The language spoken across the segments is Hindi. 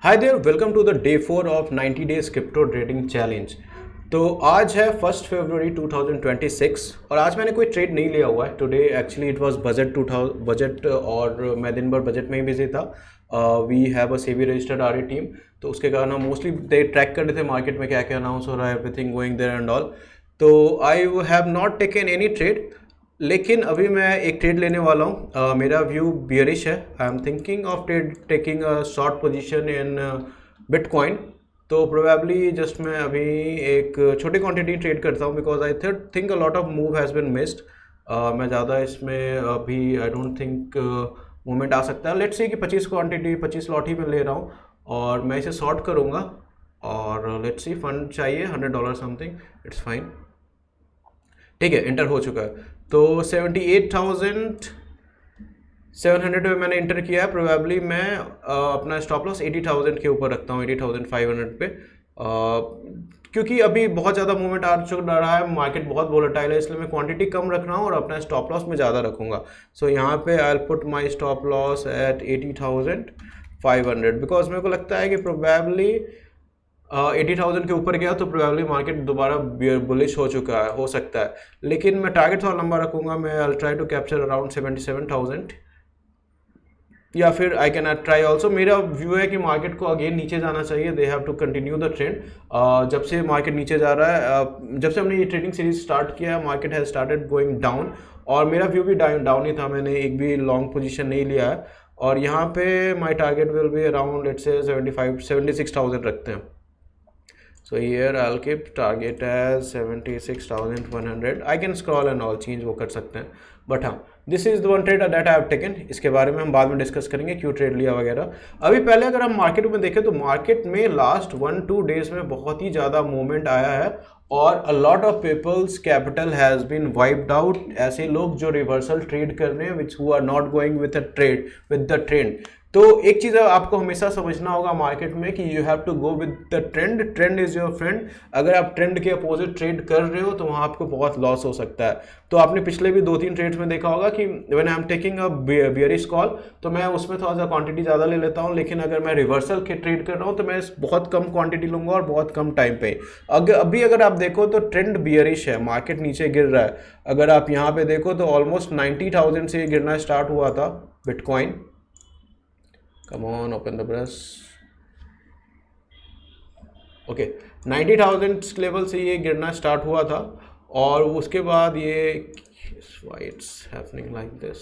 Hi there, welcome to the day 4 of 90 days crypto trading challenge. तो आज है 1 फरवरी 2026 और आज मैंने कोई ट्रेड नहीं लिया हुआ है। Today actually it was budget 2000 budget और मैं दिन भर बजट में ही बिजी था। We have a SEBI registered R team, तो उसके कारण हम मोस्टली दे ट्रैक कर रहे थे मार्केट में क्या क्या अनाउंस हो रहा है, everything going there and all. तो I have not taken any trade, लेकिन अभी मैं एक ट्रेड लेने वाला हूँ। मेरा व्यू बियरिश है। I am thinking of taking a short position in bitcoin. तो प्रोबेबली जस्ट मैं अभी एक छोटी क्वांटिटी ट्रेड करता हूँ because I think a lot of move has been missed. मैं ज़्यादा इसमें अभी आई डोंट थिंक मूवमेंट आ सकता है। लेट्स सी कि 25 क्वांटिटी 25 लॉट ही मैं ले रहा हूँ और मैं इसे शॉर्ट करूँगा। और लेट्स सी, फंड चाहिए $100 समथिंग, इट्स फाइन। ठीक है, इंटर हो चुका है। तो 78,700 में मैंने इंटर किया है। प्रोबेबली मैं अपना स्टॉप लॉस 80,000 के ऊपर रखता हूँ, 80,500 पे। क्योंकि अभी बहुत ज़्यादा मूवमेंट आ चुका रहा है, मार्केट बहुत वोलेटाइल है, इसलिए मैं क्वांटिटी कम रख रहा हूँ और अपना स्टॉप लॉस में ज़्यादा रखूँगा। सो यहाँ पे I will put my stop loss at 80,500 because मेरे को लगता है कि प्रोबेबली 80,000 के ऊपर गया तो प्रोबेबली मार्केट दोबारा बुलिश हो चुका है, हो सकता है। लेकिन मैं टारगेट थोड़ा लंबा रखूंगा। मैं I try to capture around 77,000 या फिर आई कैन ट्राई ऑल्सो। मेरा व्यू है कि मार्केट को अगेन नीचे जाना चाहिए, they have to continue the trend. जब से मार्केट नीचे जा रहा है, जब से हमने ये ट्रेडिंग सीरीज स्टार्ट किया है, market has started going down और मेरा व्यू भी डाउन ही था। मैंने एक भी लॉन्ग पोजीशन नहीं लिया है और यहाँ पे my target will be around let's say 76,000 रखते हैं। So here I'll keep target as 76,100. I can scroll and all change वो कर सकते हैं, बट हाँ this is the one trade that I have taken. इसके बारे में हम बाद में डिस्कस करेंगे क्यों ट्रेड लिया वगैरह। अभी पहले अगर हम मार्केट में देखें तो मार्केट में लास्ट 1-2 डेज में बहुत ही ज़्यादा मूवमेंट आया है और a lot of people's capital has been wiped out. ऐसे लोग जो रिवर्सल ट्रेड कर रहे हैं which who are not going with a trade with the trend. तो एक चीज़ आपको हमेशा समझना होगा मार्केट में कि you have to go with the trend, trend is your friend. अगर आप ट्रेंड के अपोजिट ट्रेड कर रहे हो तो वहाँ आपको बहुत लॉस हो सकता है। तो आपने पिछले भी 2-3 ट्रेड्स में देखा होगा कि when I am taking a bearish call तो मैं उसमें थोड़ा सा क्वांटिटी ज़्यादा ले लेता हूँ, लेकिन अगर मैं रिवर्सल के ट्रेड कर रहा हूँ तो मैं बहुत कम क्वांटिटी लूँगा और बहुत कम टाइम पे। अगर आप देखो तो ट्रेंड बियरिश है, मार्केट नीचे गिर रहा है। अगर आप यहाँ पे देखो तो ऑलमोस्ट 90,000 से गिरना स्टार्ट हुआ था bitcoin. Come on, open the brush. Okay, 90,000 level से ये गिरना स्टार्ट हुआ था और उसके बाद ये why it's happening like this।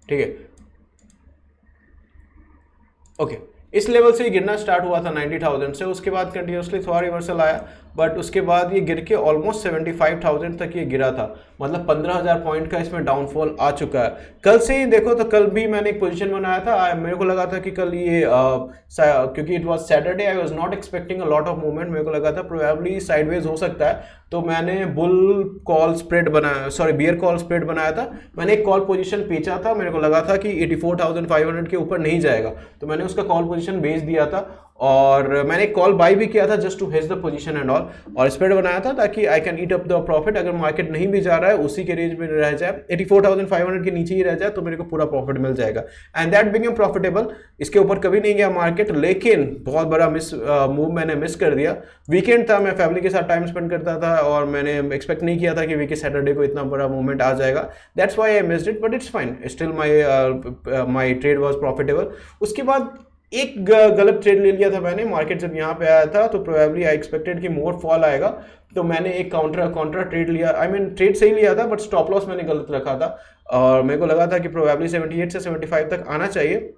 ठीक है, ओके इस लेवल से ये गिरना स्टार्ट हुआ था 90,000 से। उसके बाद कंटिन्यूसली थोड़ा रिवर्सल आया, बट उसके बाद ये गिर के ऑलमोस्ट 75,000 तक ये गिरा था। मतलब 15,000 पॉइंट का इसमें डाउनफॉल आ चुका है। कल से ही देखो तो कल भी मैंने एक पोजीशन बनाया था। मेरे को लगा था कि कल ये क्योंकि it was Saturday, I was not expecting a lot of movement. मेरे को लगा था प्रोबेबली साइडवेज हो सकता है, तो मैंने बुल कॉल स्प्रेड बनाया, सॉरी बियर कॉल स्प्रेड बनाया था। मैंने एक कॉल पोजीशन बेचा था, मेरे को लगा था कि 84,500 के ऊपर नहीं जाएगा, तो मैंने उसका कॉल पोजीशन बेच दिया था और मैंने एक कॉल बाई भी किया था just to hedge the position and all, और स्प्रेड बनाया था ताकि I can eat up the profit. अगर मार्केट नहीं भी जा रहा है, उसी के रेंज में रह जाए, 84,500 के नीचे ही रह जाए, तो मेरे को पूरा प्रॉफिट मिल जाएगा एंड दैट बिकम प्रॉफिटेबल। इसके ऊपर कभी नहीं गया मार्केट, लेकिन बहुत बड़ा मूव मैंने मिस कर दिया। वीकेंड था, मैं फैमिली के साथ टाइम स्पेंड करता था और मैंने एक्सपेक्ट नहीं किया था कि वीके सैटरडे को इतना बड़ा मूवमेंट आ जाएगा। That's why I missed it, but it's fine, still my trade was profitable. उसके बाद एक गलत ट्रेड ले लिया था मैंने। मार्केट जब यहाँ पे आया था तो प्रोबेबली आई एक्सपेक्टेड कि मोर फॉल आएगा, तो मैंने एक काउंटर ट्रेड लिया। आई मीन ट्रेड सही लिया था बट स्टॉप लॉस मैंने गलत रखा था और मेरे को लगा था कि प्रोबेबली 78 से 75 तक आना चाहिए,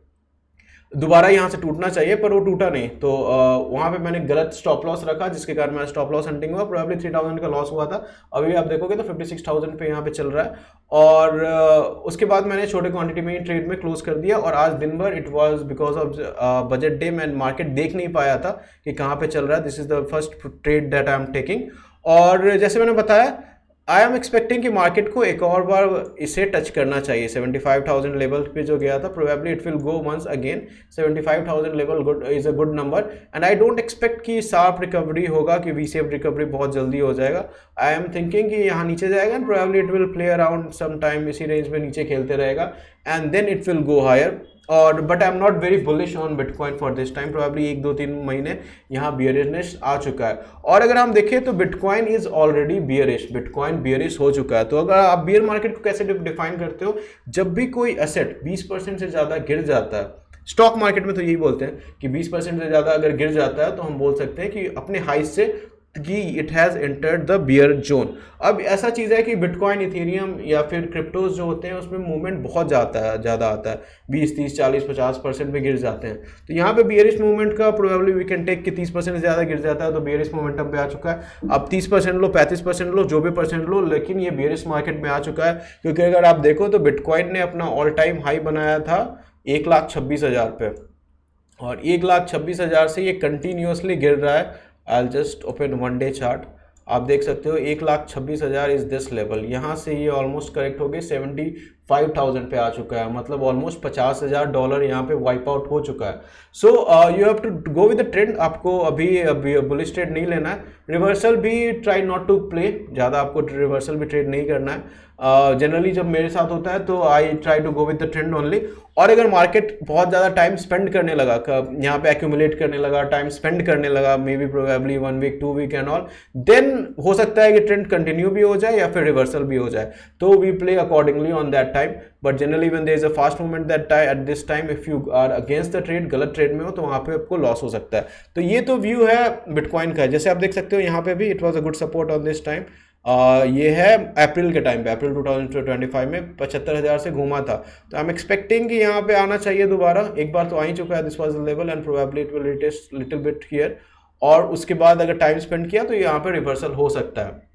दोबारा यहाँ से टूटना चाहिए, पर वो टूटा नहीं। तो वहाँ पे मैंने गलत स्टॉप लॉस रखा, जिसके कारण मैं स्टॉप लॉस हंटिंग हुआ। प्रोबेबली 3,000 का लॉस हुआ था। अभी आप देखोगे तो 56,000 पे यहाँ पे चल रहा है और उसके बाद मैंने छोटे क्वांटिटी में ही ट्रेड में क्लोज कर दिया। और आज दिन भर it was because of budget day, मैं मार्केट देख नहीं पाया था कि कहाँ पे चल रहा है। This is the first trade that I am taking. और जैसे मैंने बताया, आई एम एक्सपेक्टिंग कि मार्केट को एक और बार इसे टच करना चाहिए। 75,000 लेवल पे जो गया था, probably it will go once again. 75,000 level good is a good number and I don't expect कि शार्प रिकवरी होगा, कि वी शेप रिकवरी बहुत जल्दी हो जाएगा। आई एम थिंकिंग कि यहाँ नीचे जाएगा and probably it will play around some time, इसी रेंज में नीचे खेलते रहेगा and then it will go higher. और but I am not very bullish on bitcoin for this time, probably 1-2-3 महीने यहाँ बियरिशनेस आ चुका है। और अगर हम देखें तो bitcoin is already bearish, bitcoin bearish हो चुका है। तो अगर आप बियर मार्केट को कैसे डिफाइन करते हो, जब भी कोई एसेट 20% से ज़्यादा गिर जाता है, स्टॉक मार्केट में तो यही बोलते हैं कि 20% से ज़्यादा अगर गिर जाता है तो हम बोल सकते हैं कि अपने हाई से कि it has entered the bear zone. अब ऐसा चीज़ है कि बिटकॉइन, इथेरियम या फिर क्रिप्टोज जो होते हैं उसमें मूवमेंट बहुत ज़्यादा आता है, 20-30-40-50% में गिर जाते हैं। तो यहाँ पे बियरिश मूवमेंट का प्रोबेबली वी कैन टेक कि 30% से ज़्यादा गिर जाता है तो बियरिश मोमेंटम पे आ चुका है। अब 30% लो, 35% लो, जो भी परसेंट लो, लेकिन ये बियरिश मार्केट में आ चुका है। क्योंकि अगर आप देखो तो बिटकॉइन ने अपना ऑल टाइम हाई बनाया था 1,26,000 पे, और 1,26,000 से ये कंटिन्यूसली गिर रहा है। I just open one day chart, आप देख सकते हो 1,26,000 इज दिस लेवल। यहाँ से ये ऑलमोस्ट करेक्ट हो गए 75,000 पे आ चुका है, मतलब ऑलमोस्ट $50,000 यहाँ पे वाइप आउट हो चुका है। So you have to go with the trend. आपको अभी बुलिश ट्रेड नहीं लेना है, रिवर्सल भी ट्राई नॉट टू प्ले, ज़्यादा आपको रिवर्सल भी ट्रेड नहीं करना है। जनरली जब मेरे साथ होता है तो I try to go with the trend only. और अगर मार्केट बहुत ज़्यादा टाइम स्पेंड करने लगा, यहाँ पे एक्यूमुलेट करने लगा, टाइम स्पेंड करने लगा, maybe probably 1 week 2 week and all, then हो सकता है कि ट्रेंड कंटिन्यू भी हो जाए या फिर रिवर्सल भी हो जाए, तो we play accordingly on that time. But generally when there is a fast movement that at this time, if you are against the trade, गलत ट्रेड में हो तो वहाँ पे आपको लॉस हो सकता है। तो ये तो व्यू है बिटकॉइन का। जैसे आप देख सकते हो यहाँ पे भी it was a good support on this time. ये है अप्रैल के टाइम पे, अप्रैल 2025 में 75,000 से घूमा था। तो आई एम एक्सपेक्टिंग कि यहाँ पे आना चाहिए दोबारा, एक बार तो आ ही चुका है, this was the level and probably it will retest little bit here. और उसके बाद अगर टाइम स्पेंड किया तो यहाँ पे रिवर्सल हो सकता है।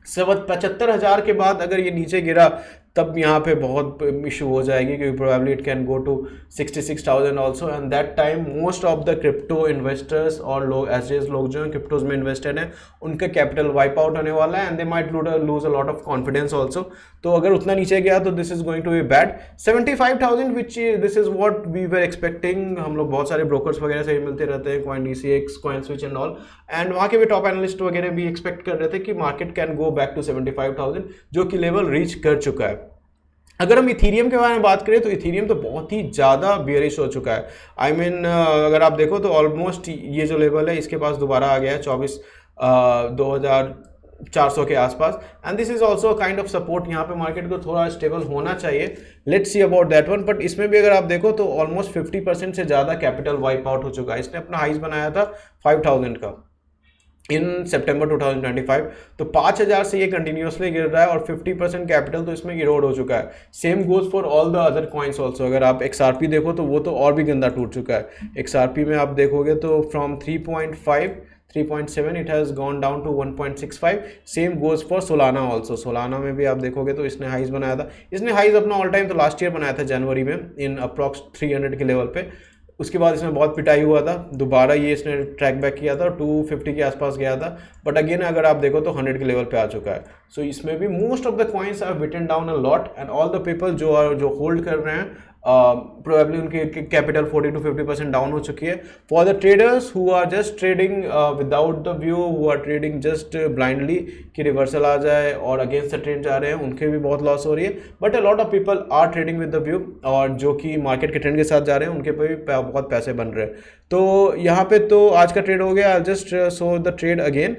75,000 के बाद अगर ये नीचे गिरा तब यहाँ पे बहुत इशू हो जाएगी, क्योंकि probably it can go to 66,000 also, and that time most of the crypto investors और लोग ऐसे लोग जो हैं क्रिप्टोज में इन्वेस्टेड हैं, उनका कैपिटल वाइप आउट होने वाला है and they might lose a lot of confidence also. तो अगर उतना नीचे गया तो this is going to be bad. 75,000 which this is what we were expecting. हम लोग बहुत सारे ब्रोकर्स वगैरह से मिलते रहते हैं, CoinDCX, CoinSwitch and all, and वहाँ के भी टॉप एनालिस्ट वगैरह भी एक्सपेक्ट कर रहे थे कि market can go back to 75,000, जो कि लेवल रीच कर चुका है। अगर हम इथीरियम के बारे में बात करें तो इथीरियम तो बहुत ही ज़्यादा बियरिश हो चुका है। आई मीन अगर आप देखो तो ऑलमोस्ट ये जो लेवल है इसके पास दोबारा आ गया है 24,400 के आसपास, and this is also kind of support. यहाँ पे मार्केट को थोड़ा स्टेबल होना चाहिए, let's see about that one. But इसमें भी अगर आप देखो तो ऑलमोस्ट 50% से ज़्यादा कैपिटल वाइप आउट हो चुका है। इसने अपना हाइज बनाया था 5,000 का इन सितंबर 2025, तो 5,000 से ये कंटिन्यूसली गिर रहा है और 50% कैपिटल तो इसमें इरोड हो चुका है। Same goes for all the other coins also. अगर आप XRP देखो तो वो तो और भी गंदा टूट चुका है। XRP में आप देखोगे तो from 3.5 3.7 it has gone down to 1.65। Same goes for Solana also. Solana में भी आप देखोगे तो इसने हाइज बनाया था, इसने हाइज अपना ऑल टाइम तो लास्ट ईयर बनाया था जनवरी में इन अप्रॉक्स 300 के लेवल पे। उसके बाद इसमें बहुत पिटाई हुआ था, दोबारा ये इसने ट्रैक बैक किया था, 250 के आसपास गया था, बट अगेन अगर आप देखो तो 100 के लेवल पे आ चुका है। सो इसमें भी most of the coins are beaten down a lot, and all the people जो होल्ड कर रहे हैं प्रोबेबली उनकी कैपिटल 40 to 50% डाउन हो चुकी है। For the traders who are just trading without the view, who are trading just blindly कि रिवर्सल आ जाए और अगेंस्ट द ट्रेंड जा रहे हैं, उनके भी बहुत लॉस हो रही है। But a lot of people are trading with the view, और जो कि मार्केट के ट्रेंड के साथ जा रहे हैं उनके पे भी बहुत पैसे बन रहे हैं। तो यहाँ पे तो आज का ट्रेड हो गया। I just show the trade again.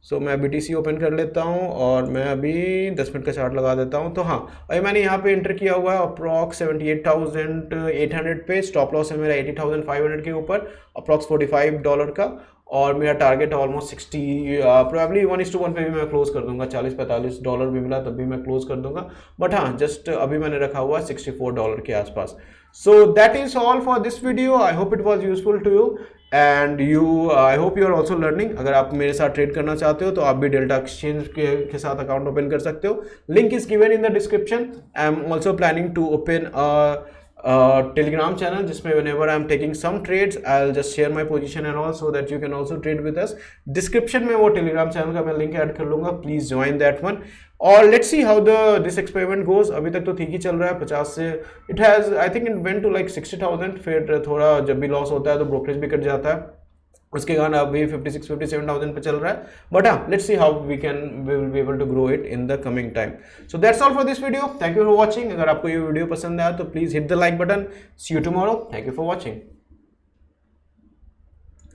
So मैं BTC ओपन कर लेता हूँ और मैं अभी 10 मिनट का चार्ट लगा देता हूँ। तो हाँ, अभी मैंने यहाँ पे एंटर किया हुआ है अप्रॉक्स 78,800 पे। स्टॉप लॉस है मेरा 80,500 के ऊपर, अप्रॉक्स $45 का, और मेरा टारगेट ऑलमोस्ट 60, प्रोबेबली 1:1 पे भी मैं क्लोज कर दूंगा। $40-45 भी मिला तब भी मैं क्लोज कर दूंगा, बट हाँ जस्ट अभी मैंने रखा हुआ है $64 के आसपास। So that is all for this video. I hope it was useful to you and I hope you are also learning. अगर आप मेरे साथ ट्रेड करना चाहते हो तो आप भी डेल्टा एक्सचेंज के साथ अकाउंट ओपन कर सकते हो। Link is given in the description. I am also planning to open Telegram channel जिसमें whenever I'm taking some trades I'll just share my position and all, so that you can also trade with us. Description में वो Telegram channel का मैं लिंक ऐड कर लूँगा, please join that one. और let's see how this experiment goes. अभी तक तो ठीक ही चल रहा है, 50 से it has I think it went to like 60,000, फिर थोड़ा जब भी लॉस होता है तो ब्रोकरेज भी कट जाता है, उसके कारण अभी 56-57,000 पे चल रहा है, बट हाँ let's see how we will be able to grow it in the coming time. So that's all for this video. Thank you for watching. अगर आपको ये वीडियो पसंद आया तो please hit the like button. See you tomorrow. Thank you for watching.